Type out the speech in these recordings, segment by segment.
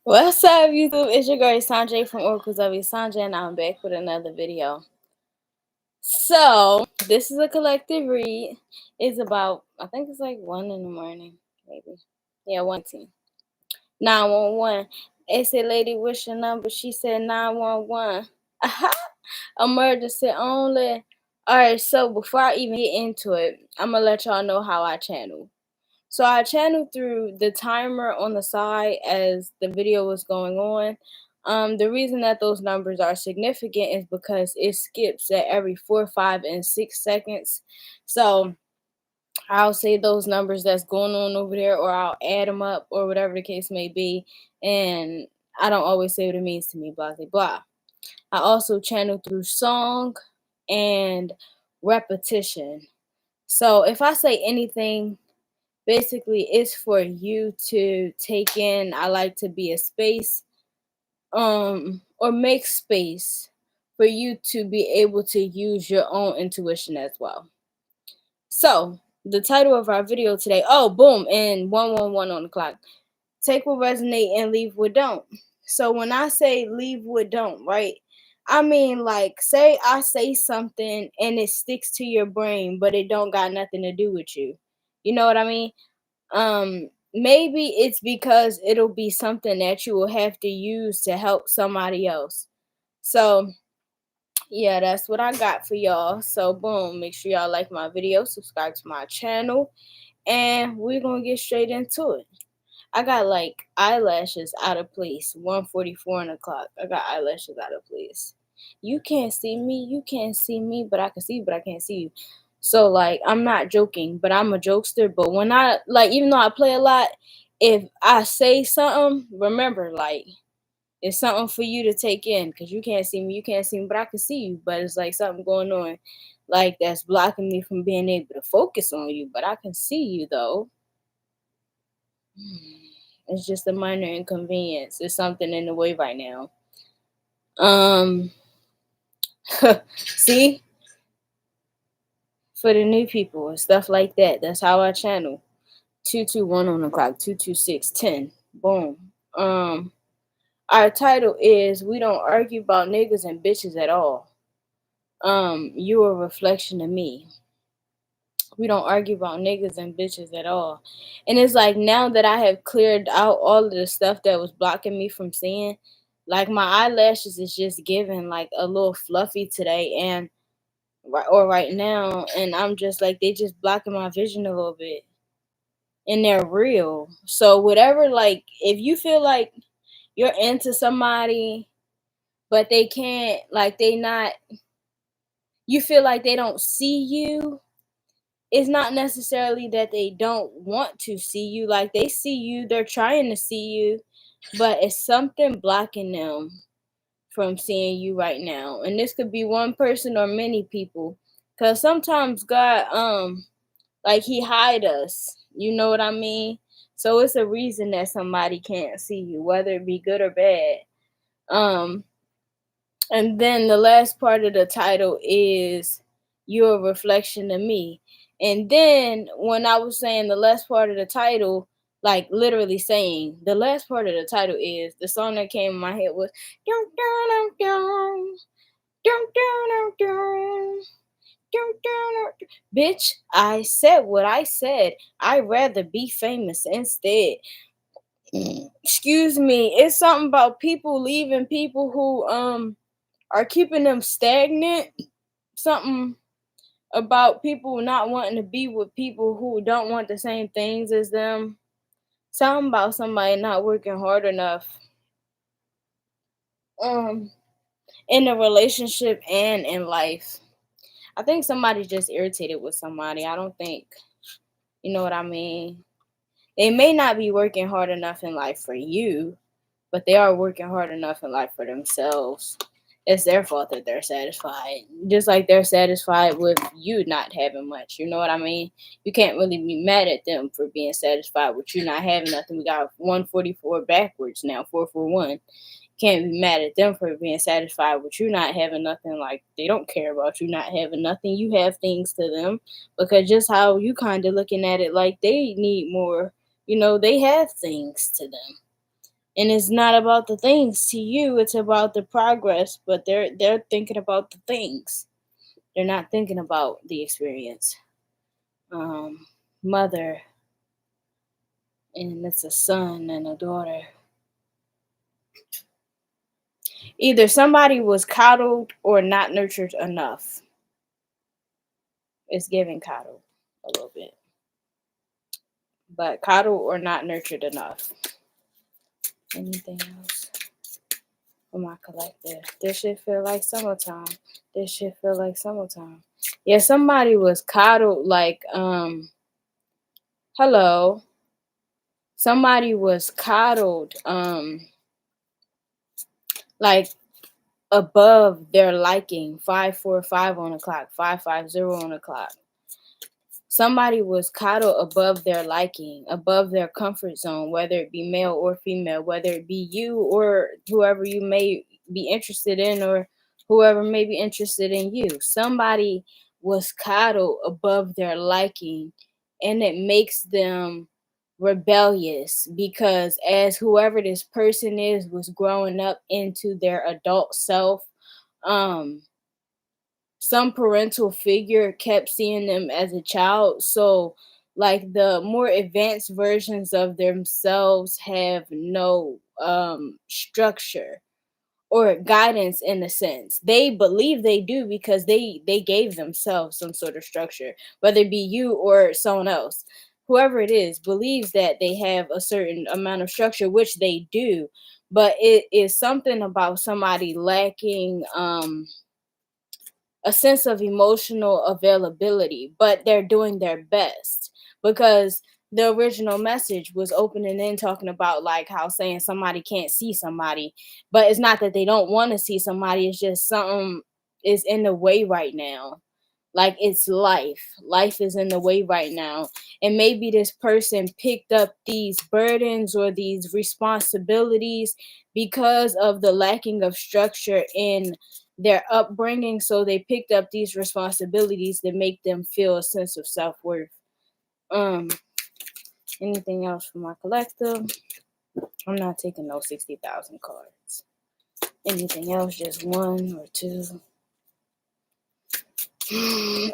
What's up, YouTube? It's your girl Esenje from Oracles of Esenje, and I'm back with another video. So, this is a collective read. It's about, I think it's like 1 in the morning, maybe. Yeah, 1:10. 911. They said, lady, what's your number? She said 911. Aha! Emergency only. Alright, so before I even get into it, I'm going to let y'all know how I channel. So I channeled through the timer on the side as the video was going on. The reason that those numbers are significant is because it skips at every 4, 5, and 6 seconds. So I'll say those numbers that's going on over there, or I'll add them up, or whatever the case may be. And I don't always say what it means to me, blah, blah, blah. I also channel through song and repetition. So if I say anything, basically it's for you to take in. I like to be a space or make space for you to be able to use your own intuition as well. So the title of our video today, oh boom, and 111 on the clock. Take what resonate and leave what don't. So when I say leave what don't, right, I mean, like, say I say something and it sticks to your brain, but it don't got nothing to do with you. You know what I mean? Maybe it's because it'll be something that you will have to use to help somebody else. So yeah, that's what I got for y'all. So boom, make sure y'all like my video, subscribe to my channel, and we're gonna get straight into it. I got like eyelashes out of place. 1:44 on the clock. I got eyelashes out of place. You can't see me. You can't see me, but I can see you, but I can't see you. So like, I'm not joking, but I'm a jokester. But when I like, even though I play a lot, if I say something, remember, like, it's something for you to take in, because you can't see me, you can't see me, but I can see you. But it's like something going on, like, that's blocking me from being able to focus on you. But I can see you though. It's just a minor inconvenience. It's something in the way right now. See? For the new people and stuff like that. That's how I channel. 221 on the clock, 22610. Boom. Our title is We Don't Argue About Niggas and Bitches at All. You a reflection of me. We don't argue about niggas and bitches at all. And it's like, now that I have cleared out all of the stuff that was blocking me from seeing, like, my eyelashes is just giving like a little fluffy today and right now, and I'm just like, they just blocking my vision a little bit. And they're real. So whatever, like, if you feel like you're into somebody but they can't, like, they not, you feel like they don't see you, it's not necessarily that they don't want to see you. Like, they see you, they're trying to see you, but it's something blocking them from seeing you right now. And this could be one person or many people, because sometimes God, like, he hide us, you know what I mean? So it's a reason that somebody can't see you, whether it be good or bad. And then the last part of the title is You're a Reflection of Me. And then when I was saying the last part of the title, like literally saying the last part of the title, is the song that came in my head was dun, dun, dun, dun, dun, dun, dun, dun, dun. Bitch, I said what I said. I'd rather be famous instead. Excuse me. It's something about people leaving people who are keeping them stagnant. Something about people not wanting to be with people who don't want the same things as them. Something about somebody not working hard enough in a relationship and in life. I think somebody's just irritated with somebody. I don't think, you know what I mean? They may not be working hard enough in life for you, but they are working hard enough in life for themselves. It's their fault that they're satisfied. Just like they're satisfied with you not having much. You know what I mean? You can't really be mad at them for being satisfied with you not having nothing. We got 144 backwards now, 441. Can't be mad at them for being satisfied with you not having nothing. Like, they don't care about you not having nothing. You have things to them, because just how you kind of looking at it, like, they need more. You know, they have things to them. And it's not about the things to you, it's about the progress, but they're thinking about the things. They're not thinking about the experience. Um, Mother, and it's a son and a daughter. Either somebody was coddled or not nurtured enough. It's giving coddled a little bit. But coddled or not nurtured enough. Anything else for my collective? This shit feel like summertime. This shit feel like summertime. Yeah, somebody was coddled like hello. Somebody was coddled like above their liking. 545 on the clock, 550 on the clock. Somebody was coddled above their liking, above their comfort zone, whether it be male or female, whether it be you or whoever you may be interested in, or whoever may be interested in you. Somebody was coddled above their liking, and it makes them rebellious because as whoever this person is was growing up into their adult self, um some parental figure kept seeing them as a child. So, like, the more advanced versions of themselves have no structure or guidance in a sense. They believe they do because they gave themselves some sort of structure, whether it be you or someone else. Whoever it is believes that they have a certain amount of structure, which they do, but it is something about somebody lacking a sense of emotional availability, but they're doing their best because the original message was opening in talking about like how saying somebody can't see somebody, but it's not that they don't want to see somebody, it's just something is in the way right now. Like it's life is in the way right now, and maybe this person picked up these burdens or these responsibilities because of the lacking of structure in their upbringing, so they picked up these responsibilities that make them feel a sense of self-worth. um Anything else for my collective? I'm not taking no 60,000 cards. Anything else? Just one or two?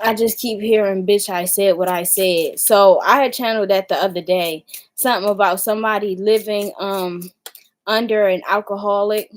I just keep hearing bitch I said what I said. So I had channeled that the other day. Something about somebody living under an alcoholic,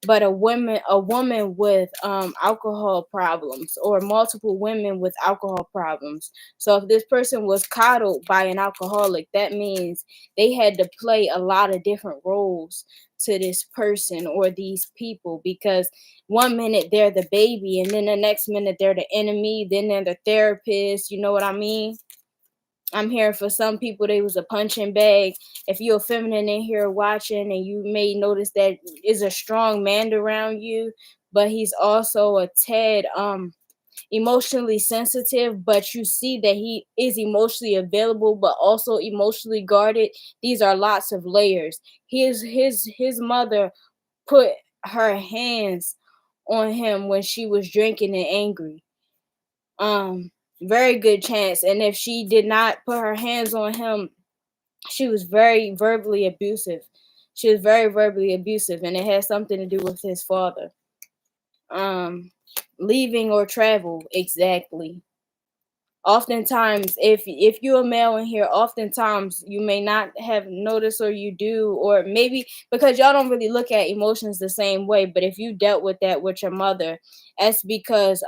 but a woman with alcohol problems, or multiple women with alcohol problems. So if this person was coddled by an alcoholic, that means they had to play a lot of different roles to this person or these people, because one minute they're the baby and then the next minute they're the enemy, then they're the therapist. You know what I mean? I'm here for some people, they was a punching bag. If you're a feminine in here watching, and you may notice that is a strong man around you, but he's also a tad emotionally sensitive, but you see that he is emotionally available but also emotionally guarded. These are lots of layers. His mother put her hands on him when she was drinking and angry. um Very good chance. And if she did not put her hands on him, she was very verbally abusive. She was very verbally abusive, and it has something to do with his father. um Leaving or travel, exactly. Oftentimes, if you're a male in here, oftentimes you may not have noticed, or you do, or maybe because y'all don't really look at emotions the same way, but if you dealt with that with your mother, that's because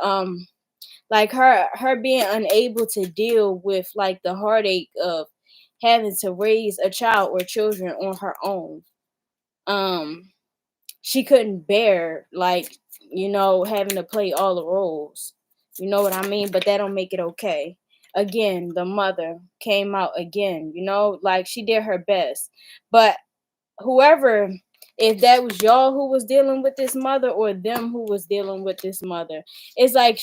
like her being unable to deal with like the heartache of having to raise a child or children on her own. um she couldn't bear, like, having to play all the roles. You know what I mean? But that don't make it okay. Again, the mother came out again, like she did her best. But whoever, if that was y'all who was dealing with this mother, or them who was dealing with this mother, it's like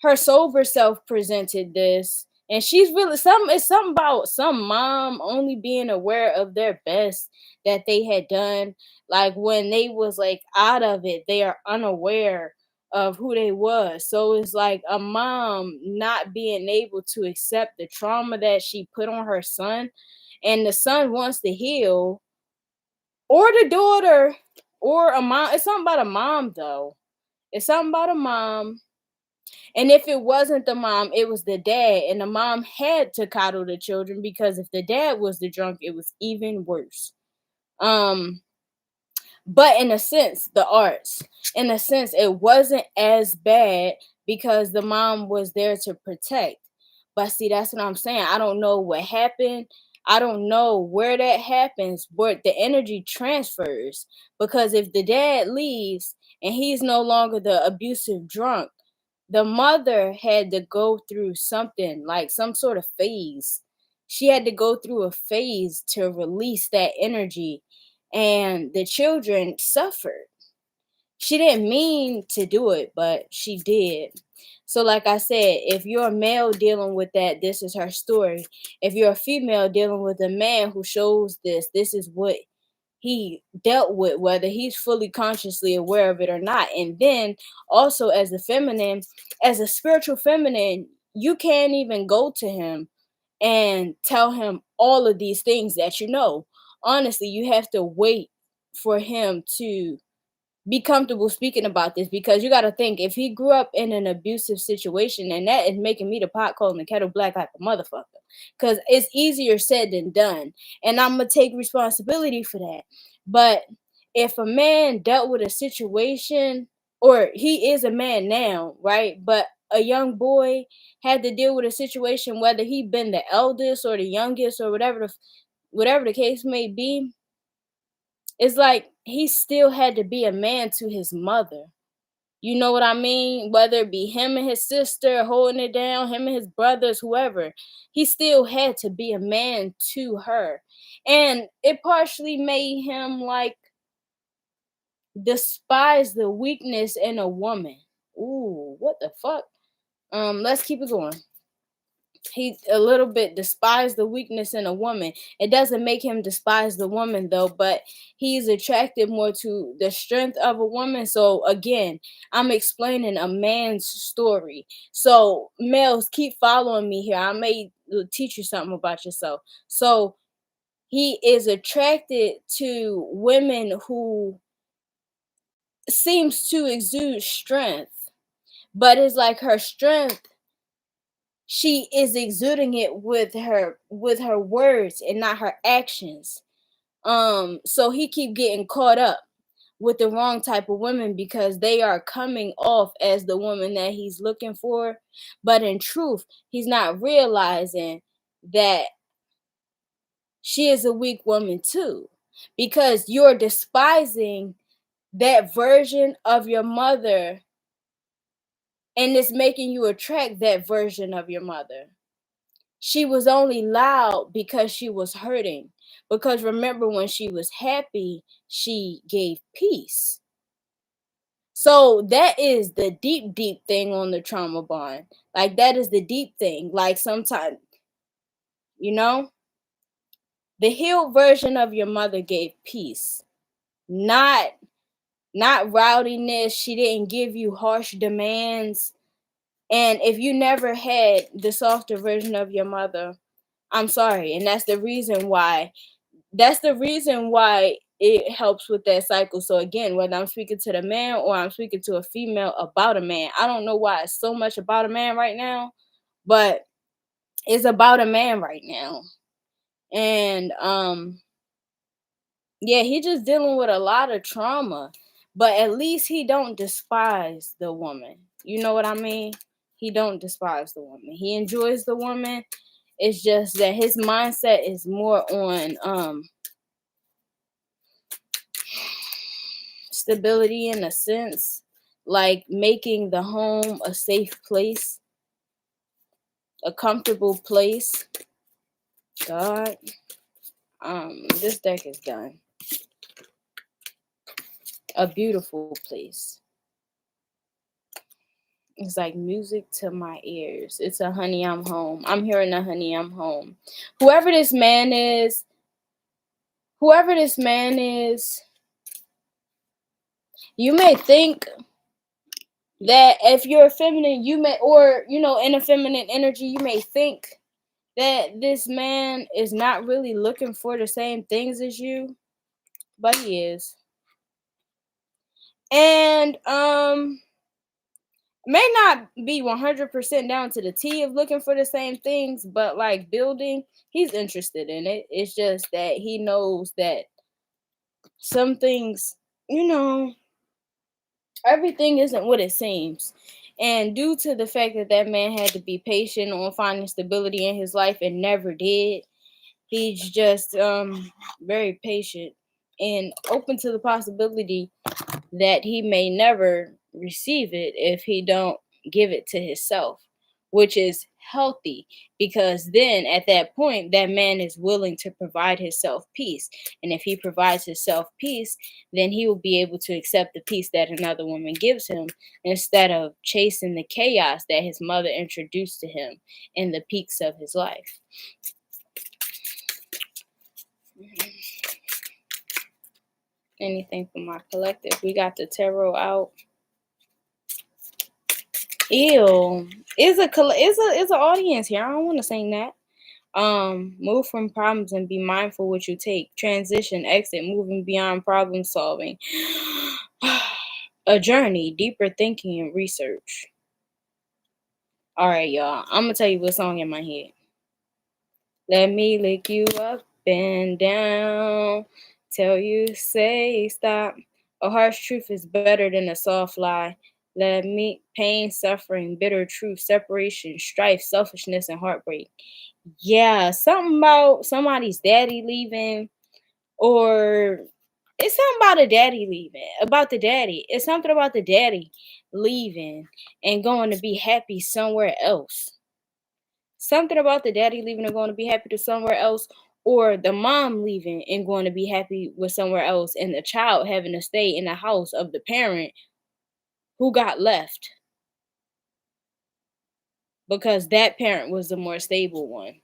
her sober self presented this, and she's really some it's something about some mom only being aware of their best that they had done. Like when they was like out of it, they are unaware of who they was. So it's like a mom not being able to accept the trauma that she put on her son, and the son wants to heal, or the daughter, or a mom. It's something about a mom, though. It's something about a mom. And if it wasn't the mom, it was the dad. And the mom had to coddle the children because if the dad was the drunk, it was even worse. Um, but in a sense, the arts, in a sense, it wasn't as bad because the mom was there to protect. But see, that's what I'm saying. I don't know what happened. I don't know where that happens, but the energy transfers. Because if the dad leaves and he's no longer the abusive drunk, the mother had to go through something like some sort of phase. She had to go through a phase to release that energy, and the children suffered. She didn't mean to do it, but she did. So, like I said, if you're a male dealing with that, this is her story. If you're a female dealing with a man who shows this is what he dealt with, whether he's fully consciously aware of it or not. And then also, as a feminine, as a spiritual feminine, you can't even go to him and tell him all of these things that you know. Honestly, you have to wait for him to be comfortable speaking about this, because you got to think, if he grew up in an abusive situation, and that is making me the pot calling the kettle black like a motherfucker, because it's easier said than done, and I'm gonna take responsibility for that. But if a man dealt with a situation, or he is a man now, right, but a young boy had to deal with a situation, whether he been the eldest or the youngest or whatever the case may be, it's like he still had to be a man to his mother. You know what I mean? Whether it be him and his sister holding it down, him and his brothers, whoever, he still had to be a man to her. And it partially made him like despise the weakness in a woman. Ooh, what the fuck? Let's keep it going. He a little bit despised the weakness in a woman. It doesn't make him despise the woman though, but he's attracted more to the strength of a woman. So again, I'm explaining a man's story. So males, keep following me here. I may teach you something about yourself. So he is attracted to women who seems to exude strength, but it's like her strength, she is exuding it with her words and not her actions. So he keep getting caught up with the wrong type of women because they are coming off as the woman that he's looking for, but in truth he's not realizing that she is a weak woman too, because you're despising that version of your mother, and it's making you attract that version of your mother. She was only loud because she was hurting. Because remember, when she was happy, she gave peace. So that is the deep, deep thing on the trauma bond. Like, that is the deep thing. Like, sometimes, you know, the healed version of your mother gave peace, not rowdiness. She didn't give you harsh demands. And if you never had the softer version of your mother, I'm sorry. And that's the reason why it helps with that cycle. So again, whether I'm speaking to the man or I'm speaking to a female about a man, I don't know why it's so much about a man right now, but it's about a man right now. And yeah, he just dealing with a lot of trauma, but at least he don't despise the woman. You know what I mean? He don't despise the woman. He enjoys the woman. It's just that his mindset is more on stability, in a sense, like making the home a safe place, a comfortable place. God, this deck is done. A beautiful place. It's like music to my ears. It's a honey, I'm home. I'm hearing a honey, I'm home. Whoever this man is, you may think that if you're feminine, you may, or, you know, in a feminine energy, you may think that this man is not really looking for the same things as you. but he is. And may not be 100% down to the T of looking for the same things, but like building, he's interested in it. It's just that he knows that some things, everything isn't what it seems. And due to the fact that that man had to be patient on finding stability in his life and never did, he's just very patient and open to the possibility that he may never receive it if he don't give it to himself, which is healthy, because then at that point that man is willing to provide himself peace, and if he provides himself peace, then he will be able to accept the peace that another woman gives him, instead of chasing the chaos that his mother introduced to him in the peaks of his life. Anything for my collective? We got the tarot out. Ew. Is an audience here. I don't want to sing that. Move from problems and be mindful what you take. Transition, exit, moving beyond problem solving. A journey, deeper thinking and research. All right, y'all. I'm gonna tell you what song in my head. Let me lick you up and down. Tell you say stop. A harsh truth is better than a soft lie. Let me pain, suffering, bitter truth, separation, strife, selfishness, and heartbreak. Yeah, something about somebody's daddy leaving, or it's something about a daddy leaving. About the daddy. It's something about the daddy leaving and going to be happy somewhere else. Something about the daddy leaving and going to be happy to somewhere else, or the mom leaving and going to be happy with somewhere else, and the child having to stay in the house of the parent who got left because that parent was the more stable one.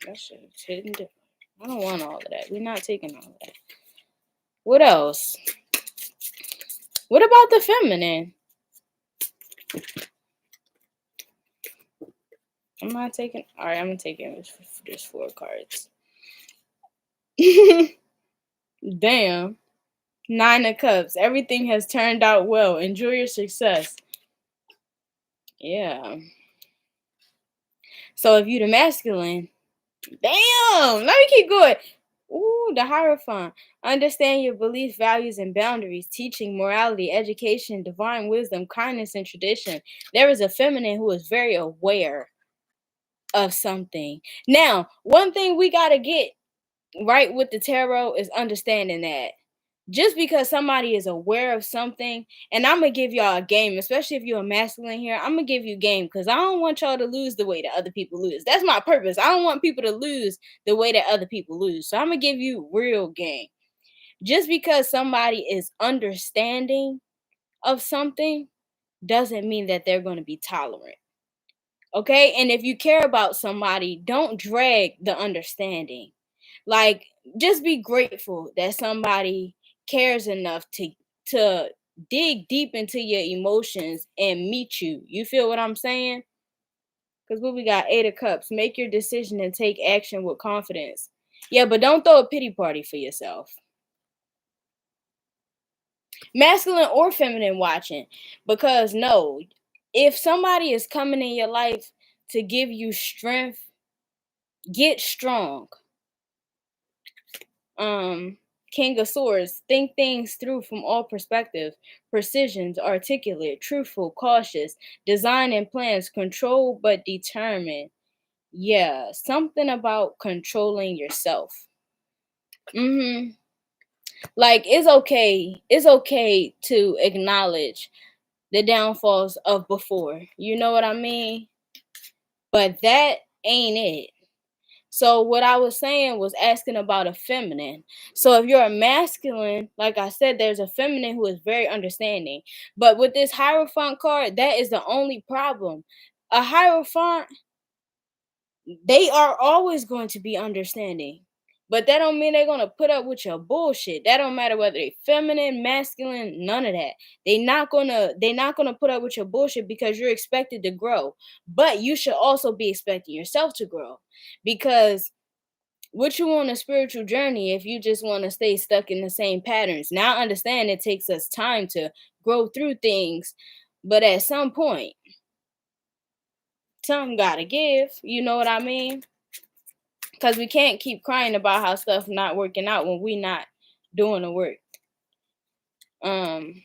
That shit is hitting different. I don't want all of that. We're not taking all of that. What else? What about the feminine? I'm not taking. All right, I'm gonna take it. Just 4 cards. Damn. 9 of Cups. Everything has turned out well. Enjoy your success. Yeah. So if you the masculine, damn. Let me keep going. Ooh, the Hierophant. Understand your beliefs, values, and boundaries. Teaching, morality, education, divine wisdom, kindness, and tradition. There is a feminine who is very aware of something. Now, one thing we gotta get right with the tarot is understanding that just because somebody is aware of something, and I'm gonna give y'all a game, especially if you're a masculine here, I'm gonna give you game because I don't want y'all to lose the way that other people lose. That's my purpose. I don't want people to lose the way that other people lose. So I'm gonna give you real game. Just because somebody is understanding of something doesn't mean that they're going to be tolerant. Okay? And if you care about somebody, don't drag the understanding. Like, just be grateful that somebody cares enough to dig deep into your emotions and meet you. You feel what I'm saying? Because what we got, 8 of Cups. Make your decision and take action with confidence. Yeah, but don't throw a pity party for yourself. Masculine or feminine watching. Because no, if somebody is coming in your life to give you strength, get strong. King of Swords, think things through from all perspectives. Precisions, articulate, truthful, cautious, design and plans, control but determined. Yeah, something about controlling yourself. Like, it's okay to acknowledge the downfalls of before. You know what I mean? But that ain't it. So what I was saying was asking about a feminine. So if you're a masculine, like I said, there's a feminine who is very understanding. But with this Hierophant card, that is the only problem. A Hierophant, they are always going to be understanding. But that don't mean they're gonna put up with your bullshit. That don't matter whether they feminine, masculine, none of that. They're not gonna put up with your bullshit because you're expected to grow. But you should also be expecting yourself to grow. Because What you on a spiritual journey if you just want to stay stuck in the same patterns? Now I understand it takes us time to grow through things, but at some point, something gotta give. You know what I mean? Because we can't keep crying about how stuff not working out when we not doing the work. Um,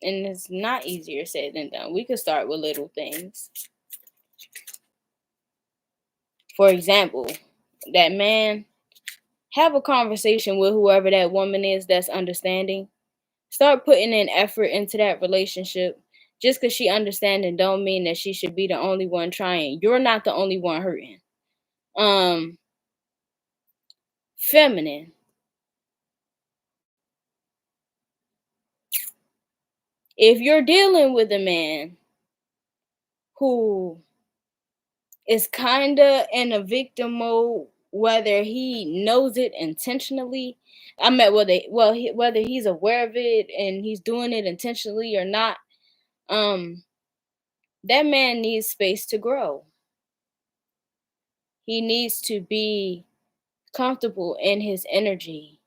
and it's not easier said than done. We could start with little things. For example, that man, have a conversation with whoever that woman is that's understanding. Start putting in effort into that relationship. Just because she understanding don't mean that she should be the only one trying. You're not the only one hurting. Um, Feminine. If you're dealing with a man who is kinda in a victim mode, whether he knows it intentionally, I mean, whether he's aware of it and he's doing it intentionally or not, um, that man needs space to grow. He needs to be comfortable in his energy.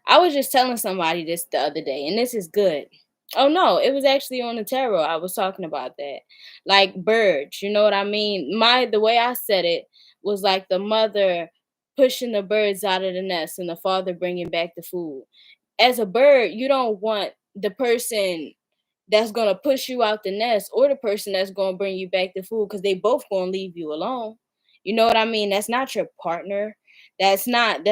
I was just telling somebody this the other day, and this is good. Oh no, it was actually on the tarot. I was talking about that. Like birds, you know what I mean? The way I said it was like the mother pushing the birds out of the nest and the father bringing back the food. As a bird, you don't want the person that's gonna push you out the nest or the person that's gonna bring you back the food because they both gonna leave you alone. You know what I mean? That's not your partner. That's not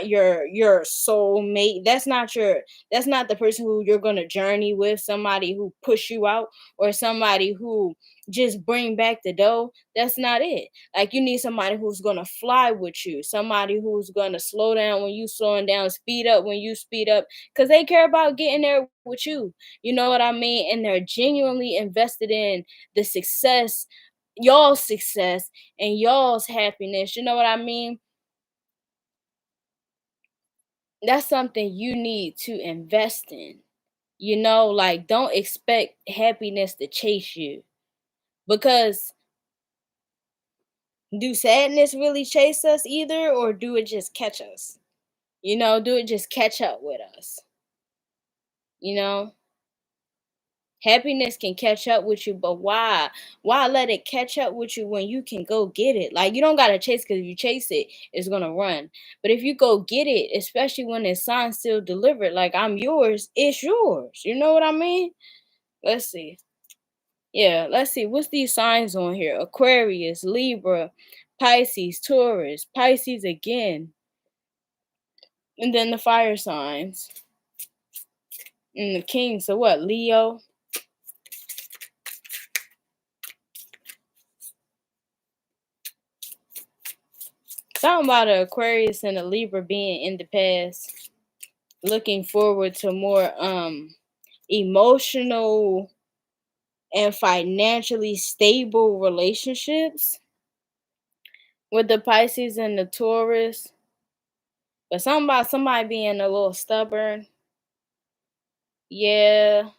your soulmate. That's not the person who you're gonna journey with. Somebody who push you out or somebody who just bring back the dough. That's not it. Like you need somebody who's gonna fly with you, somebody who's gonna slow down when you slowing down, speed up when you speed up, because they care about getting there with you. You know what I mean? And they're genuinely invested in the success, y'all's success, and y'all's happiness. You know what I mean? That's something you need to invest in. You know, like don't expect happiness to chase you because do sadness really chase us either, or do it just catch us? You know, do it just catch up with us? You know, happiness can catch up with you, but why? Why let it catch up with you when you can go get it? Like you don't gotta chase because if you chase it, it's gonna run. But if you go get it, especially when it's signed, still delivered, like I'm yours, it's yours. You know what I mean? Let's see. Yeah, let's see. What's these signs on here? Aquarius, Libra, Pisces, Taurus, Pisces again. And then the fire signs. And the king. So what? Leo. Something about an Aquarius and a Libra being in the past. Looking forward to more emotional and financially stable relationships with the Pisces and the Taurus. But something about somebody being a little stubborn. Yeah.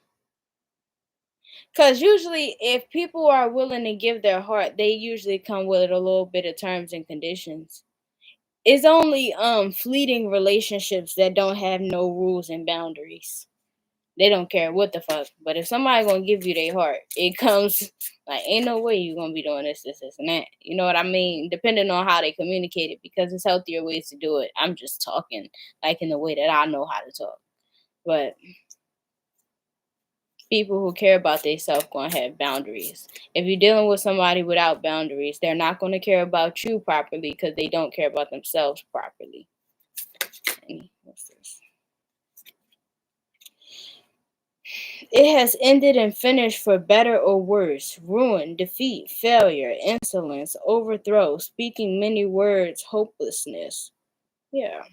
Because usually, if people are willing to give their heart, they usually come with a little bit of terms and conditions. It's only fleeting relationships that don't have no rules and boundaries. They don't care what the fuck. But if somebody gonna give you their heart, it comes like ain't no way you gonna be doing this, and that. You know what I mean? Depending on how they communicate it, because it's healthier ways to do it. I'm just talking like in the way that I know how to talk. But people who care about themselves gonna have boundaries. If you're dealing with somebody without boundaries, they're not gonna care about you properly because they don't care about themselves properly. What's this? It has ended and finished for better or worse. Ruin, defeat, failure, insolence, overthrow, speaking many words, hopelessness. Yeah.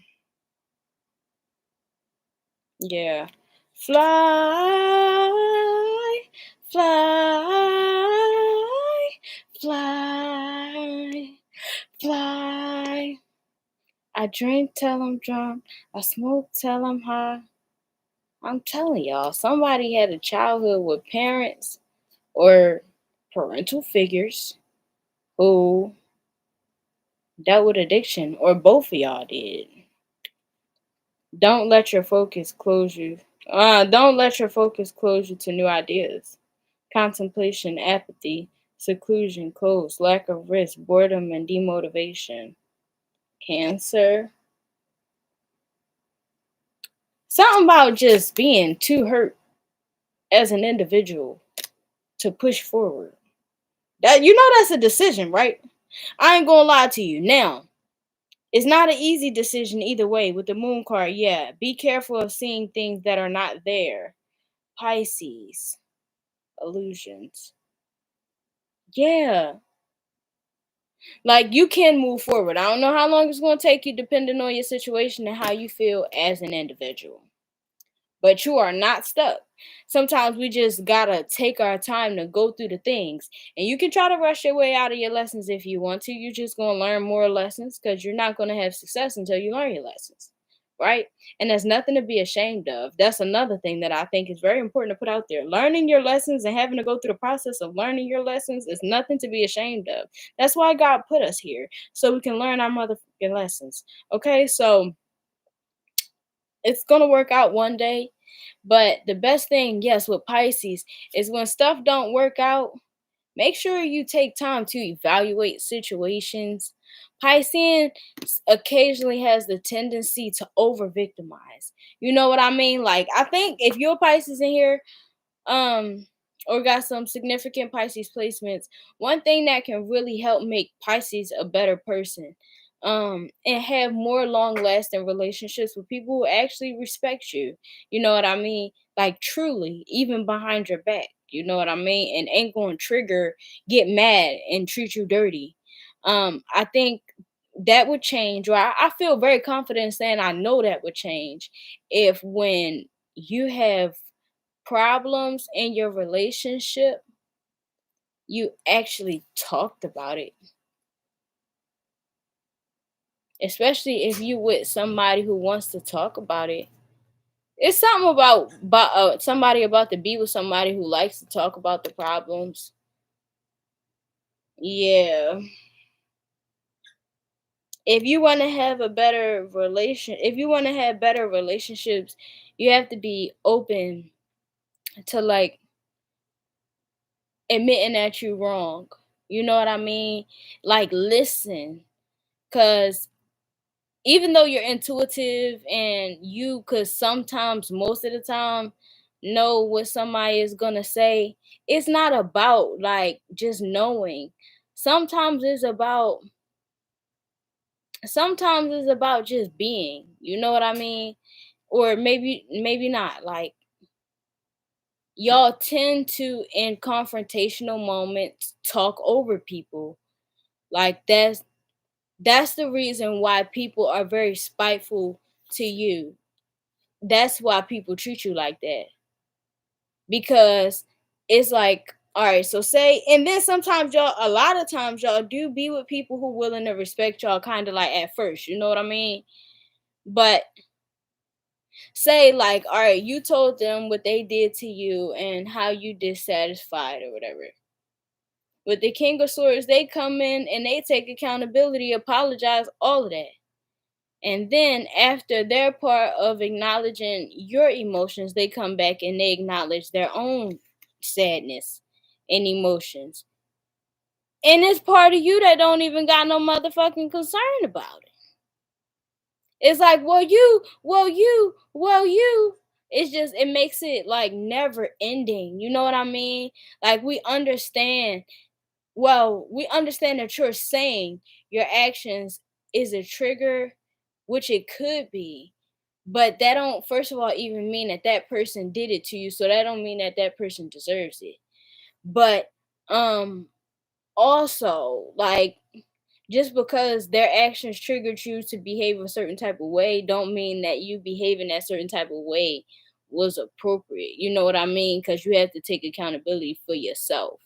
Yeah. Fly, fly, fly, fly. I drink till I'm drunk. I smoke till I'm high. I'm telling y'all, somebody had a childhood with parents or parental figures who dealt with addiction, or both of y'all did. Don't let your focus close you. Don't let your focus close you to new ideas. Contemplation, apathy, seclusion, close, lack of risk, boredom, and demotivation. Cancer. Something about just being too hurt as an individual to push forward. That, you know, that's a decision, right? I ain't gonna lie to you. Now, it's not an easy decision either way. With the moon card, yeah. Be careful of seeing things that are not there. Pisces. Illusions. Yeah. Like, you can move forward. I don't know how long it's going to take you depending on your situation and how you feel as an individual. But you are not stuck. Sometimes we just gotta take our time to go through the things. And you can try to rush your way out of your lessons if you want to. You're just gonna learn more lessons because you're not gonna have success until you learn your lessons. Right? And there's nothing to be ashamed of. That's another thing that I think is very important to put out there. Learning your lessons and having to go through the process of learning your lessons is nothing to be ashamed of. That's why God put us here, so we can learn our motherfucking lessons. Okay, so it's gonna work out one day. But the best thing, yes, with Pisces is when stuff don't work out, make sure you take time to evaluate situations. Piscean occasionally has the tendency to over victimize. You know what I mean? Like, I think if you're Pisces in here, um or got some significant Pisces placements, one thing that can really help make Pisces a better person, and have more long lasting relationships with people who actually respect you. You know what I mean? Like, truly, even behind your back. You know what I mean? And ain't going to trigger, get mad, and treat you dirty. I think that would change, or I feel very confident saying I know that would change if, when you have problems in your relationship, you actually talked about it. Especially if you with somebody who wants to talk about it. It's something about somebody about to be with somebody who likes to talk about the problems. Yeah. If you want to have a better if you want to have better relationships, you have to be open to, like, admitting that you're wrong. You know what I mean? Like, listen, cuz even though you're intuitive and you could sometimes, most of the time, know what somebody is gonna say, it's not about, like, just knowing. Sometimes it's about sometimes it's about just being. You know what I mean? Or maybe not. Like, y'all tend to, in confrontational moments, talk over people. Like, that's the reason why people are very spiteful to you. That's why people treat you like that. Because it's like, all right, so say, and then sometimes y'all, a lot of times y'all do be with people who willing to respect y'all kind of like at first, you know what I mean? But say, like, all right, you told them what they did to you and how you dissatisfied or whatever. With the King of Swords, they come in and they take accountability, apologize, all of that. And then after their part of acknowledging your emotions, they come back and they acknowledge their own sadness and emotions. And it's part of you that don't even got no motherfucking concern about it. It's like, well, you. It's just, it makes it like never ending. You know what I mean? Like, we understand that you're saying your actions is a trigger, which it could be, but that don't, first of all, even mean that that person did it to you, so that don't mean that that person deserves it. But also, like, just because their actions triggered you to behave a certain type of way don't mean that you behaving that certain type of way was appropriate. You know what I mean? Because you have to take accountability for yourself.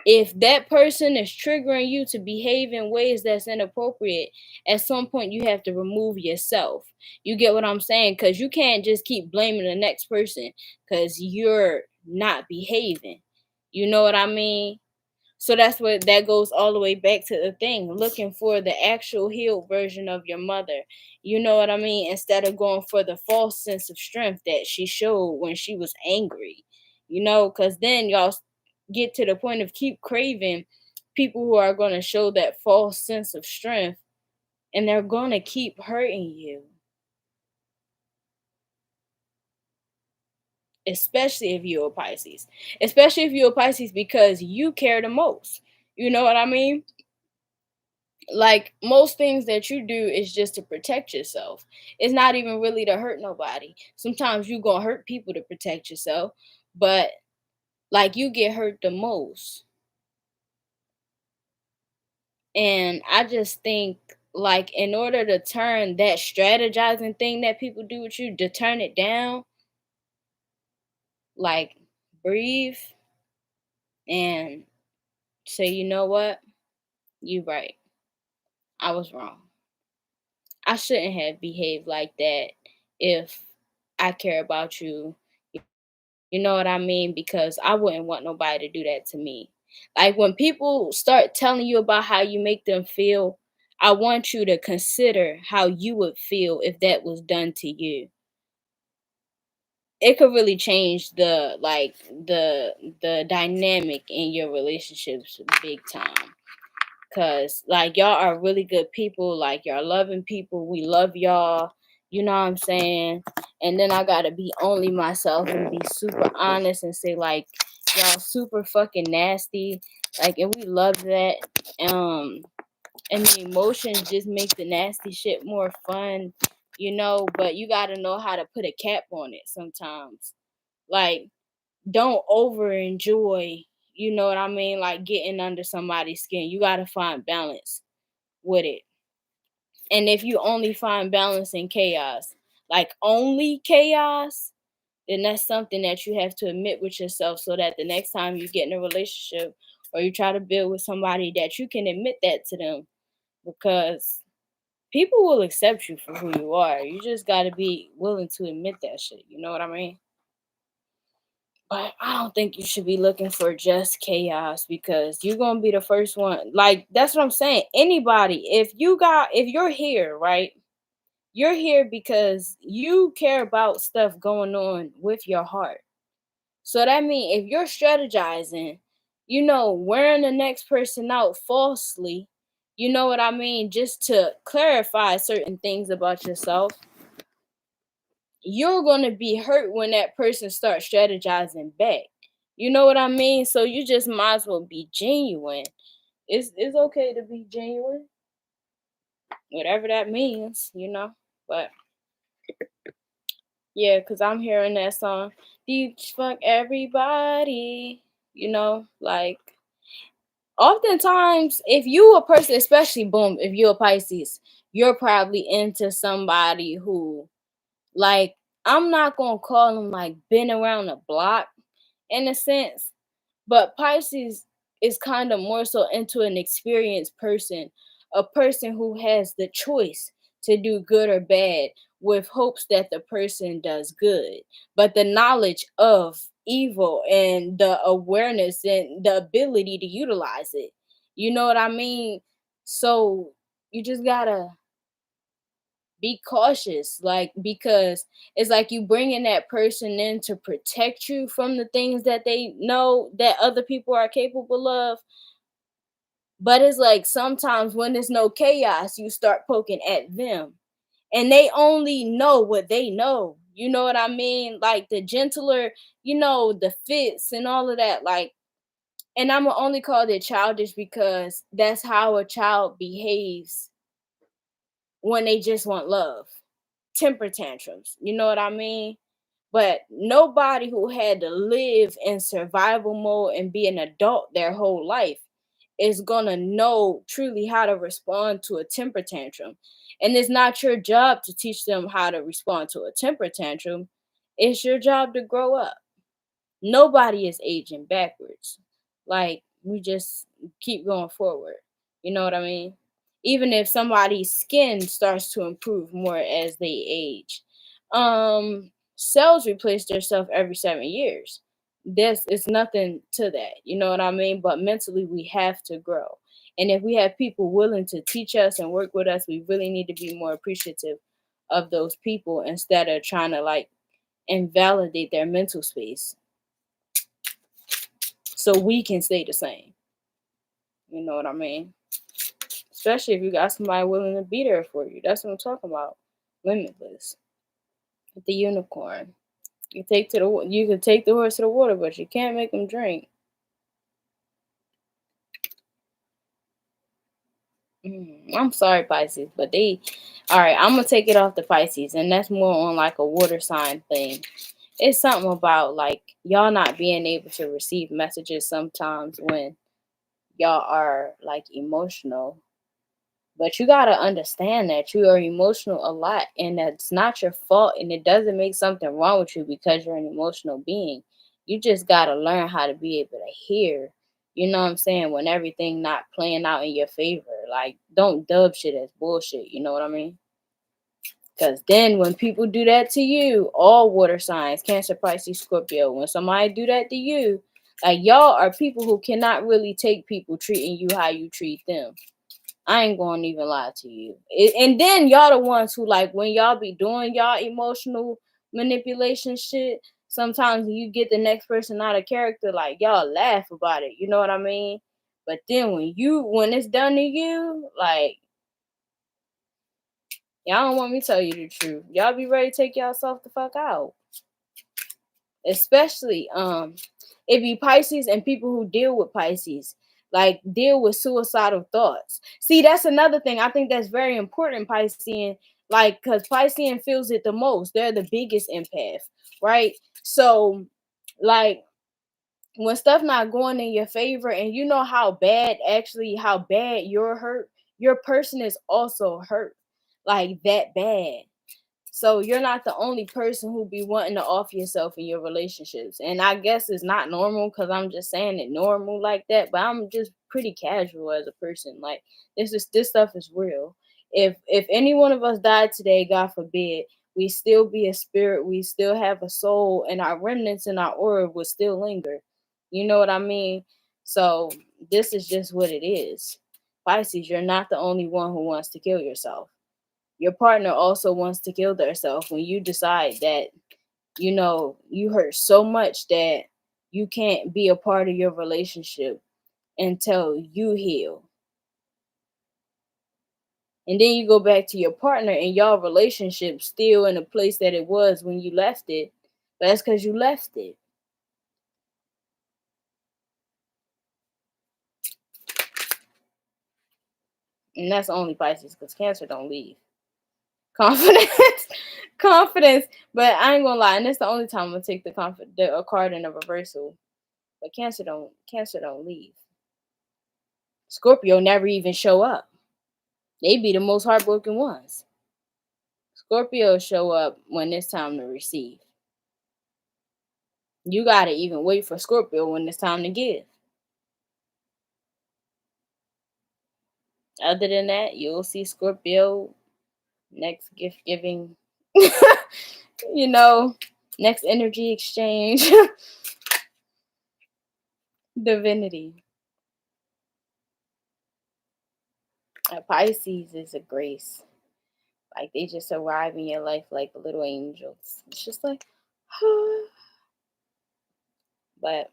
If that person is triggering you to behave in ways that's inappropriate, at some point you have to remove yourself. You get what I'm saying? Because you can't just keep blaming the next person because you're not behaving. You know what I mean? So that's what that goes all the way back to the thing, looking for the actual healed version of your mother. You know what I mean? Instead of going for the false sense of strength that she showed when she was angry. Because then y'all get to the point of keep craving people who are going to show that false sense of strength, and they're going to keep hurting you, especially if you're a Pisces. Especially if you're a Pisces because you care the most. You know what I mean? Like most things that you do is just to protect yourself. It's not even really to hurt nobody. Sometimes you gonna hurt people to protect yourself, but like you get hurt the most. And I just think like in order to turn that strategizing thing that people do with you, to turn it down, like breathe and say, you know what? You right. I was wrong. I shouldn't have behaved like that if I care about you. You know what I mean? Because I wouldn't want nobody to do that to me. Like when people start telling you about how you make them feel, I want you to consider how you would feel if that was done to you. It could really change the dynamic in your relationships big time. Cause like y'all are really good people, like y'all loving people. We love y'all. You know what I'm saying? And then I gotta be only myself and be super honest and say like y'all super fucking nasty. Like and we love that. Um and the emotions just make the nasty shit more fun, but you gotta know how to put a cap on it sometimes. Like don't over enjoy, you know what I mean? Like getting under somebody's skin. You got to find balance with it. And if you only find balance in chaos, like only chaos, then that's something that you have to admit with yourself so that the next time you get in a relationship or you try to build with somebody that you can admit that to them because people will accept you for who you are. You just got to be willing to admit that shit. You know what I mean? But I don't think you should be looking for just chaos because you're gonna be the first one. Like that's what I'm saying. Anybody, if you're here, right? You're here because you care about stuff going on with your heart. So that means if you're strategizing, wearing the next person out falsely, you know what I mean, just to clarify certain things about yourself, you're going to be hurt when that person starts strategizing back. You know what I mean? So you just might as well be genuine. It's okay to be genuine, whatever that means. But yeah, because I'm hearing that song, Deep Fuck Everybody, like oftentimes if you a person, especially boom, if you're a Pisces, you're probably into somebody who, like, I'm not gonna call them like been around the block in a sense, but Pisces is kind of more so into an experienced person, a person who has the choice to do good or bad with hopes that the person does good, but the knowledge of evil and the awareness and the ability to utilize it. You know what I mean? So you just gotta be cautious, like, because it's like you bringing that person in to protect you from the things that they know that other people are capable of. But it's like sometimes when there's no chaos, you start poking at them, and they only know what they know. You know what I mean? Like the gentler, the fits and all of that. Like, and I'm gonna only call it childish because that's how a child behaves when they just want love. Temper tantrums. You know what I mean? But nobody who had to live in survival mode and be an adult their whole life is gonna know truly how to respond to a temper tantrum. And it's not your job to teach them how to respond to a temper tantrum. It's your job to grow up. Nobody is aging backwards. Like we just keep going forward. You know what I mean? Even if somebody's skin starts to improve more as they age. Cells replace themselves every 7 years. This it's nothing to that. You know what I mean? But mentally we have to grow. And if we have people willing to teach us and work with us, we really need to be more appreciative of those people instead of trying to like invalidate their mental space so we can stay the same. You know what I mean? Especially if you got somebody willing to be there for you. That's what I'm talking about. Limitless. With the unicorn. You can take the horse to the water, but you can't make them drink. I'm sorry, Pisces, but all right. I'm gonna take it off the Pisces, and that's more on like a water sign thing. It's something about like y'all not being able to receive messages sometimes when y'all are like emotional. But you gotta understand that you are emotional a lot, and that's not your fault, and it doesn't make something wrong with you because you're an emotional being. You just gotta learn how to be able to hear. You know what I'm saying? When everything not playing out in your favor, like don't dub shit as bullshit. You know what I mean? Because then when people do that to you, all water signs, Cancer, Pisces, Scorpio, when somebody do that to you, like y'all are people who cannot really take people treating you how you treat them. I ain't gonna even lie to you. And then y'all the ones who like when y'all be doing y'all emotional manipulation shit, sometimes you get the next person out of character, like y'all laugh about it. You know what I mean? But then when it's done to you, like y'all don't want me to tell you the truth. Y'all be ready to take yourself the fuck out. Especially it be Pisces and people who deal with Pisces, like deal with suicidal thoughts. See, that's another thing. I think that's very important, Piscean, like because Piscean feels it the most. They're the biggest empath, right? So, like when stuff not going in your favor, and you know how bad you're hurt, your person is also hurt, like that bad. So you're not the only person who be wanting to off yourself in your relationships. And I guess it's not normal because I'm just saying it normal like that, but I'm just pretty casual as a person. Like this stuff is real. If any one of us died today, God forbid, we still be a spirit, we still have a soul, and our remnants in our aura would still linger. You know what I mean? So this is just what it is. Pisces, you're not the only one who wants to kill yourself. Your partner also wants to kill themselves when you decide that you hurt so much that you can't be a part of your relationship until you heal. And then you go back to your partner and y'all relationship still in the place that it was when you left it. But that's because you left it. And that's only Pisces because Cancer don't leave. Confidence. Confidence. But I ain't gonna lie, and that's the only time I'm gonna take a card in a reversal. But Cancer don't leave. Scorpio never even show up. They be the most heartbroken ones. Scorpio show up when it's time to receive. You gotta even wait for Scorpio when it's time to give. Other than that, you'll see Scorpio next gift giving, you know, next energy exchange, divinity. A Pisces is a grace. Like they just arrive in your life like little angels. It's just like, but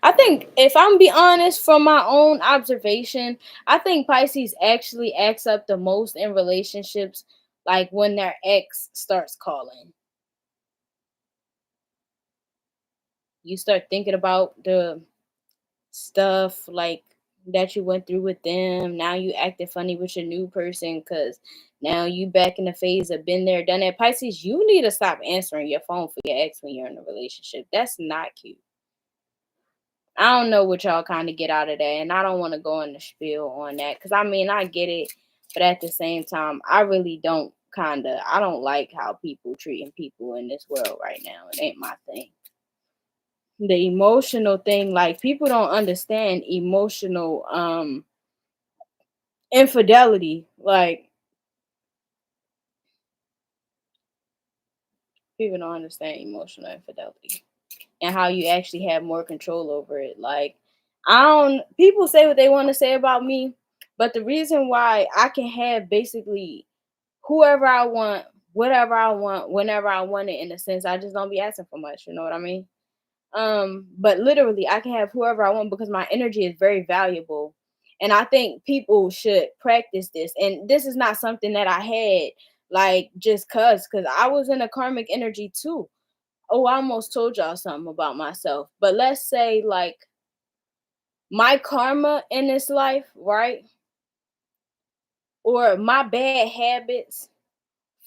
I think if I'm be honest from my own observation, I think Pisces actually acts up the most in relationships like when their ex starts calling. You start thinking about the stuff like that you went through with them. Now you acting funny with your new person because now you back in the phase of been there, done that. Pisces, you need to stop answering your phone for your ex when you're in a relationship. That's not cute. I don't know what y'all kind of get out of that, and I don't want to go in the spiel on that because I mean I get it, but at the same time, I really don't I don't like how people treating people in this world right now. It ain't my thing. The emotional thing, like people don't understand emotional infidelity. Like People don't understand emotional infidelity and how you actually have more control over it. Like, I don't, people say what they want to say about me, but the reason why I can have basically whoever I want, whatever I want, whenever I want it, in a sense, I just don't be asking for much. You know what I mean? But literally, I can have whoever I want because my energy is very valuable. And I think people should practice this. And this is not something that I had like just because I was in a karmic energy too. Oh, I almost told y'all something about myself. But let's say like my karma in this life, right? Or my bad habits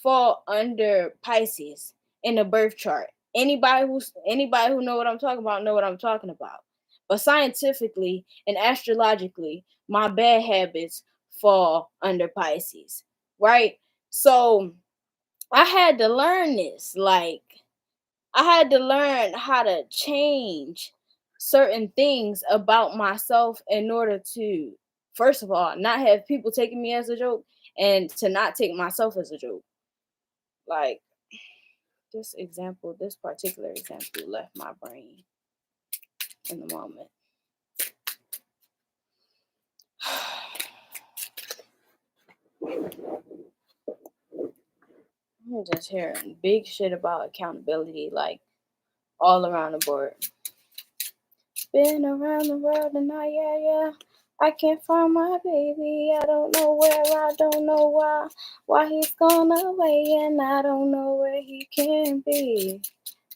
fall under Pisces in the birth chart. Anybody who know what I'm talking about know what I'm talking about. But scientifically and astrologically, my bad habits fall under Pisces, right? So I had to learn this. Like, I had to learn how to change certain things about myself in order to, first of all, not have people taking me as a joke and to not take myself as a joke. Like, this particular example left my brain in the moment. I'm just hearing big shit about accountability, like all around the board. Been around the world and yeah. I can't find my baby. I don't know where, I don't know why he's gone away, and I don't know where he can be.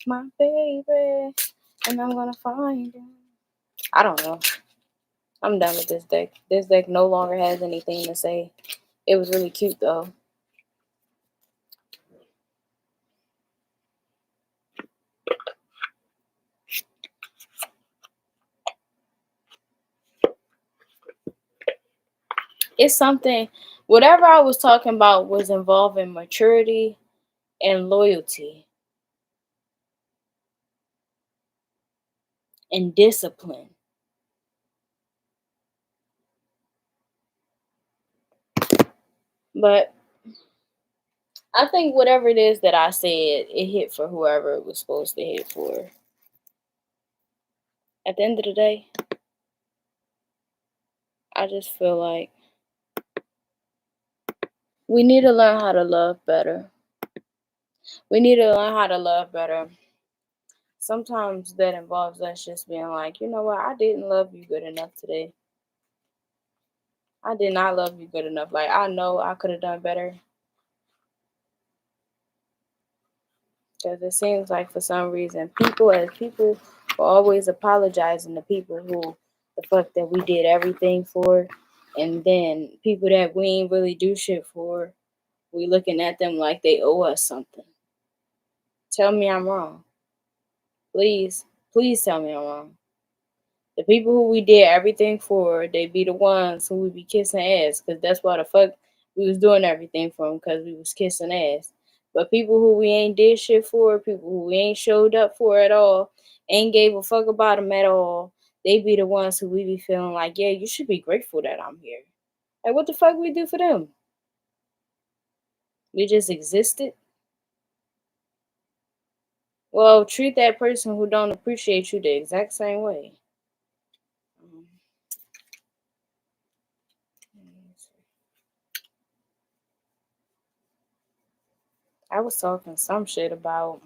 My baby, and I'm gonna find him. I don't know. I'm done with this deck. This deck no longer has anything to say. It was really cute though. It's something, whatever I was talking about was involving maturity and loyalty and discipline. But I think whatever it is that I said, it hit for whoever it was supposed to hit for. At the end of the day, I just feel like we need to learn how to love better. We need to learn how to love better. Sometimes that involves us just being like, you know what, I didn't love you good enough today. I did not love you good enough. Like, I know I could have done better. Because it seems like for some reason, people are always apologizing to people who the fuck that we did everything for. And then people that we ain't really do shit for, we looking at them like they owe us something. Tell me I'm wrong. Please, please tell me I'm wrong. The people who we did everything for, they be the ones who we be kissing ass, because that's why the fuck we was doing everything for them, because we was kissing ass. But people who we ain't did shit for, people who we ain't showed up for at all, ain't gave a fuck about them at all, they be the ones who we be feeling like, yeah, you should be grateful that I'm here. Like, what the fuck we do for them? We just existed? Well, treat that person who don't appreciate you the exact same way. I was talking some shit about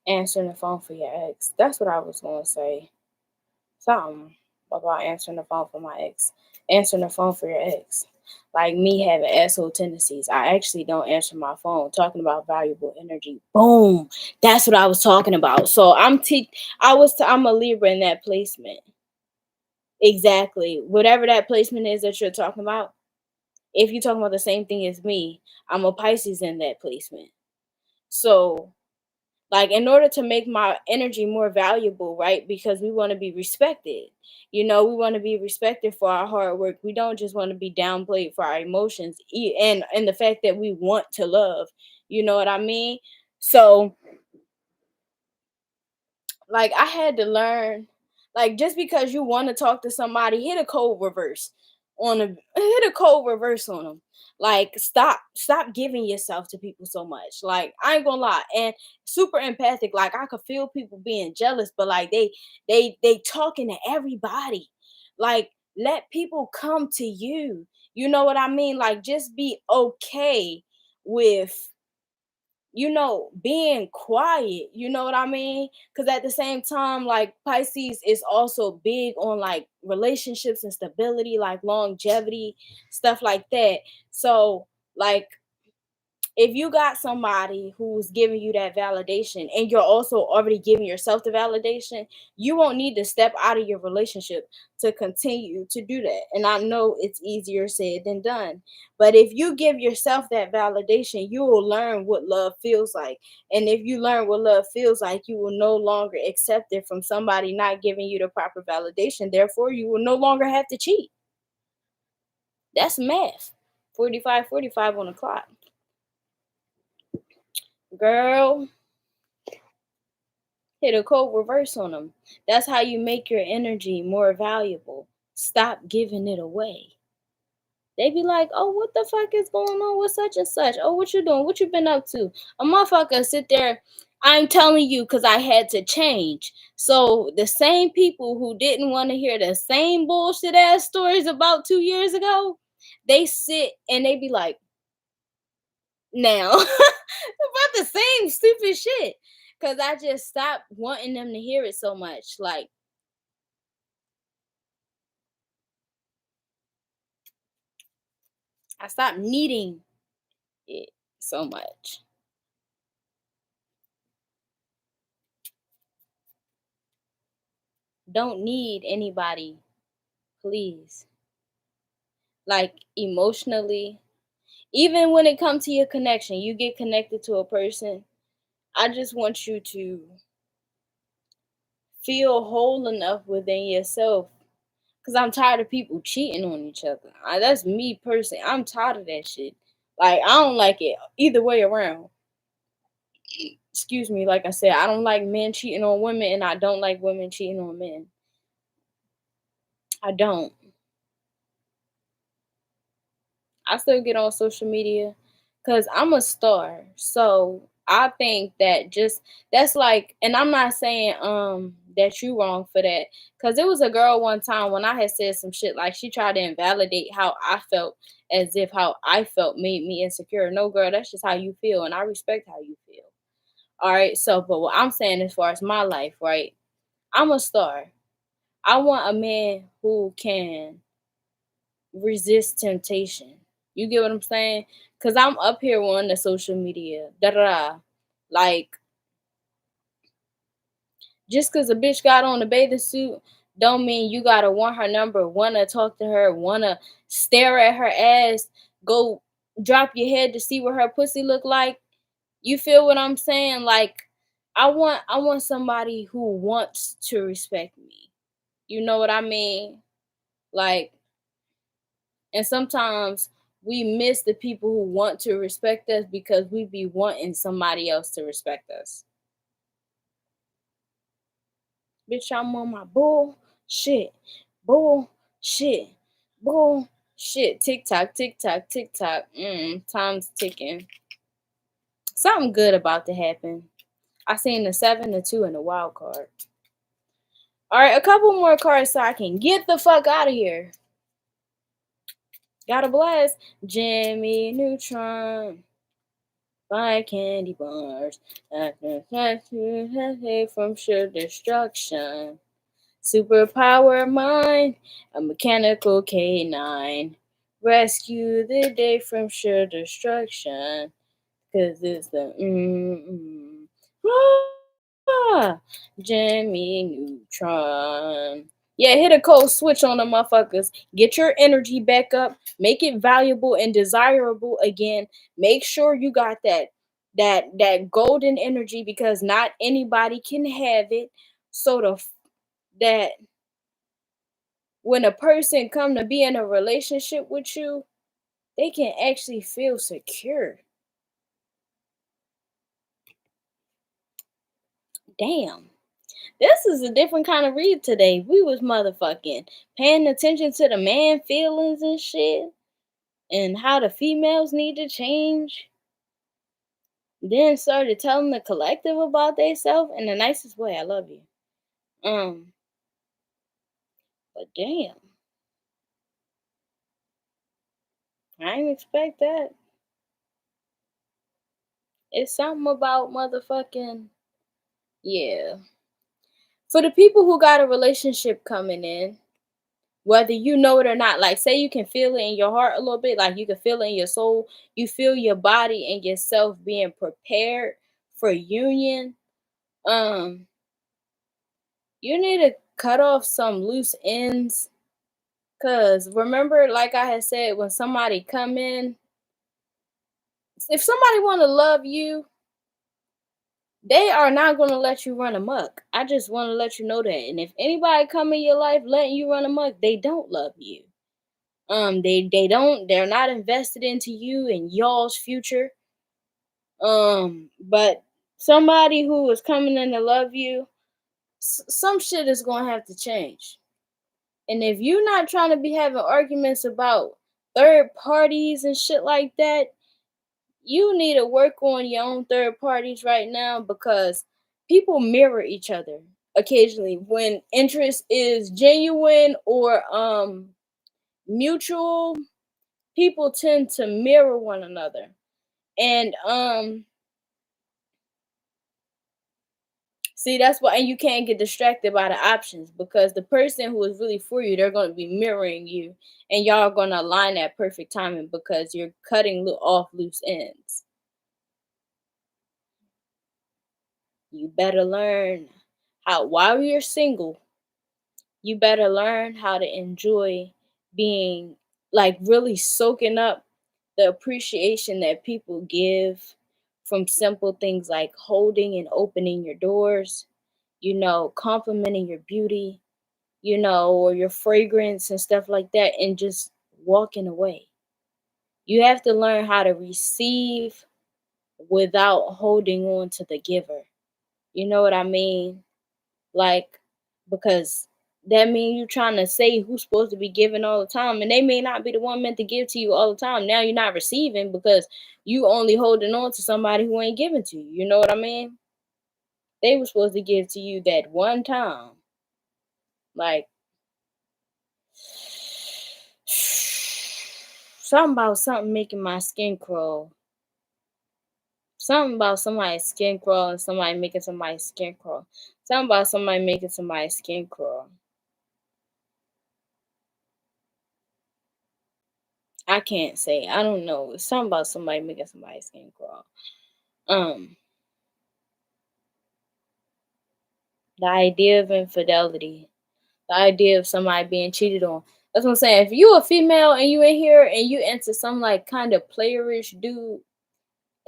answering the phone for your ex. That's what I was going to say. Something about answering the phone for my ex. Answering the phone for your ex. Like me having asshole tendencies. I actually don't answer my phone. Talking about valuable energy. Boom. That's what I was talking about. So I'm a Libra in that placement. Exactly. Whatever that placement is that you're talking about. If you're talking about the same thing as me, I'm a Pisces in that placement. So, like, in order to make my energy more valuable, right? Because we want to be respected. We want to be respected for our hard work. We don't just want to be downplayed for our emotions and the fact that we want to love. You know what I mean? So, like, I had to learn, like, just because you want to talk to somebody, hit a code reverse on a hit a cold reverse on them. Like stop giving yourself to people so much. Like I ain't gonna lie, and super empathic. Like I could feel people being jealous, but like they talking to everybody. Like let people come to you. You know what I mean? Like just be okay with being quiet, you know what I mean? Because at the same time, like Pisces is also big on like relationships and stability, like longevity, stuff like that. So, like, if you got somebody who's giving you that validation and you're also already giving yourself the validation, you won't need to step out of your relationship to continue to do that. And I know it's easier said than done. But if you give yourself that validation, you will learn what love feels like. And if you learn what love feels like, you will no longer accept it from somebody not giving you the proper validation. Therefore, you will no longer have to cheat. That's math. 45, 45 on the clock. Girl, hit a code reverse on them. That's how you make your energy more valuable. Stop giving it away. They be like, oh, what the fuck is going on with such and such? Oh, what you doing? What you been up to? A motherfucker sit there. I'm telling you because I had to change. So the same people who didn't want to hear the same bullshit ass stories about 2 years ago, they sit and they be like, now about the same stupid shit. Cause I just stopped wanting them to hear it so much. Like I stopped needing it so much. Don't need anybody, please. Like emotionally, even when it comes to your connection, you get connected to a person. I just want you to feel whole enough within yourself. Cause I'm tired of people cheating on each other. That's me personally. I'm tired of that shit. Like I don't like it either way around. Excuse me, like I said, I don't like men cheating on women and I don't like women cheating on men. I don't. I still get on social media because I'm a star. So I think that just that's like, and I'm not saying that you wrong for that. Cause it was a girl one time when I had said some shit like she tried to invalidate how I felt as if how I felt made me insecure. No girl, that's just how you feel, and I respect how you feel. All right. So but what I'm saying as far as my life, right? I'm a star. I want a man who can resist temptation. You get what I'm saying? Cause I'm up here on the social media, da da da. Like just cause a bitch got on a bathing suit, don't mean you gotta want her number, wanna talk to her, wanna stare at her ass, go drop your head to see what her pussy look like. You feel what I'm saying? Like I want somebody who wants to respect me. You know what I mean? Like and sometimes we miss the people who want to respect us because we be wanting somebody else to respect us. Bitch, I'm on my bullshit. Bullshit. Bullshit. Tick tock, tick tock, tick tock. Time's ticking. Something good about to happen. I seen the 7, the 2, and the wild card. Alright, a couple more cards so I can get the fuck out of here. Got a blast. Jimmy Neutron. Buy candy bars from sheer destruction. Superpower mind, a mechanical canine. Rescue the day from sheer destruction. Cause it's the Jimmy Neutron. Yeah, hit a cold switch on the motherfuckers. Get your energy back up. Make it valuable and desirable again. Make sure you got that golden energy because not anybody can have it. So that when a person come to be in a relationship with you, they can actually feel secure. Damn. This is a different kind of read today. We was motherfucking paying attention to the man feelings and shit and how the females need to change. Then started telling the collective about theyself in the nicest way. I love you. Um, but damn, I didn't expect that. It's something about motherfucking yeah. For the people who got a relationship coming in, whether you know it or not, like say you can feel it in your heart a little bit, like you can feel it in your soul, you feel your body and yourself being prepared for union. Um, you need to cut off some loose ends. Cause remember, like I had said, when somebody come in, if somebody wanna love you, they are not gonna let you run amok. I just wanna let you know that. And if anybody come in your life letting you run amok, they don't love you. They're not invested into you and y'all's future. But somebody who is coming in to love you, some shit is gonna have to change. And if you're not trying to be having arguments about third parties and shit like that, you need to work on your own third parties right now because people mirror each other occasionally when interest is genuine or mutual. People tend to mirror one another. And see, that's why, and you can't get distracted by the options because the person who is really for you, they're going to be mirroring you, and y'all are going to align at perfect timing because you're cutting off loose ends. You better learn how, while you're single, you better learn how to enjoy being like really soaking up the appreciation that people give from simple things like holding and opening your doors, complimenting your beauty, or your fragrance and stuff like that, and just walking away. You have to learn how to receive without holding on to the giver. You know what I mean? Like, because that means you trying to say who's supposed to be giving all the time, and they may not be the one meant to give to you all the time. Now you're not receiving because you only holding on to somebody who ain't giving to you. You know what I mean? They were supposed to give to you that one time. Like, something about something making my skin crawl. Something about somebody's skin crawl and somebody making somebody's skin crawl. Something about somebody making somebody's skin crawl. I can't say. I don't know. It's something about somebody making somebody's skin crawl. Um, the idea of infidelity, the idea of somebody being cheated on. That's what I'm saying. If you a female and you in here and you into some like kind of playerish dude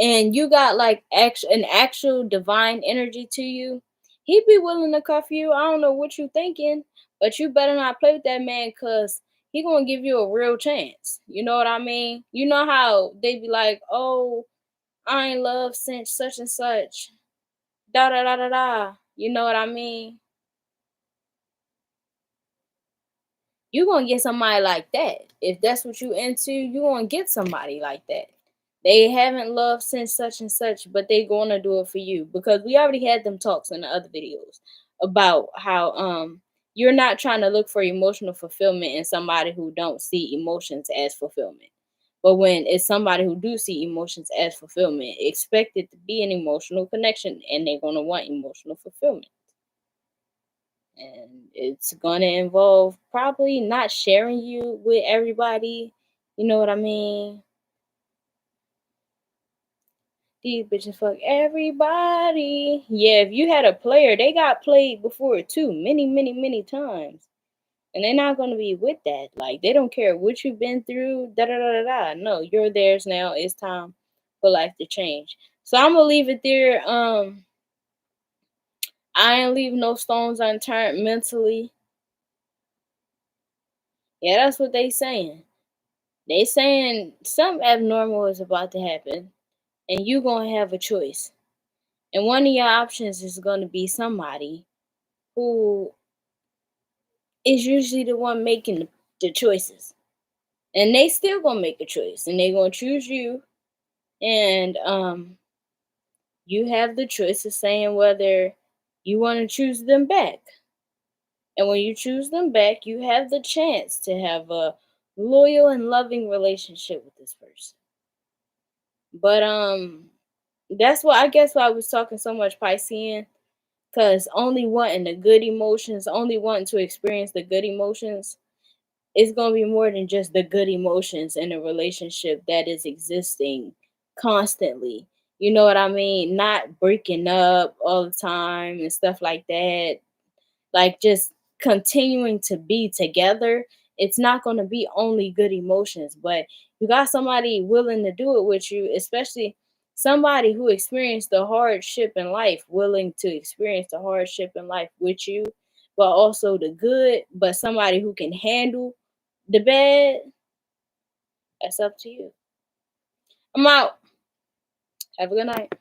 and you got like an actual divine energy to you, he'd be willing to cuff you. I don't know what you thinking, but you better not play with that man because he gonna give you a real chance. You know what I mean? You know how they be like, oh, I ain't love since such and such. Da da da da da. You know what I mean? You gonna get somebody like that. If that's what you into, you gonna get somebody like that. They haven't loved since such and such, but they gonna do it for you because we already had them talks in the other videos about how you're not trying to look for emotional fulfillment in somebody who don't see emotions as fulfillment. But when it's somebody who do see emotions as fulfillment, expect it to be an emotional connection and they're gonna want emotional fulfillment. And it's gonna involve probably not sharing you with everybody. You know what I mean? These bitches fuck everybody. Yeah, if you had a player, they got played before too, many, many, many times. And they're not gonna be with that. Like they don't care what you've been through, da da da da da. No, you're theirs now. It's time for life to change. So I'm gonna leave it there. I ain't leave no stones unturned mentally. Yeah, that's what they saying. They saying something abnormal is about to happen, and you gonna have a choice. And one of your options is gonna be somebody who is usually the one making the choices. And they still gonna make a choice and they gonna choose you. And you have the choice of saying whether you want to choose them back. And when you choose them back, you have the chance to have a loyal and loving relationship with this person. But that's why I guess why I was talking so much Piscean, because only wanting the good emotions, only wanting to experience the good emotions, it's gonna be more than just the good emotions in a relationship that is existing constantly. You know what I mean? Not breaking up all the time and stuff like that. Like just continuing to be together. It's not gonna be only good emotions, but you got somebody willing to do it with you, especially somebody who experienced the hardship in life, willing to experience the hardship in life with you, but also the good, but somebody who can handle the bed, that's up to you. I'm out. Have a good night.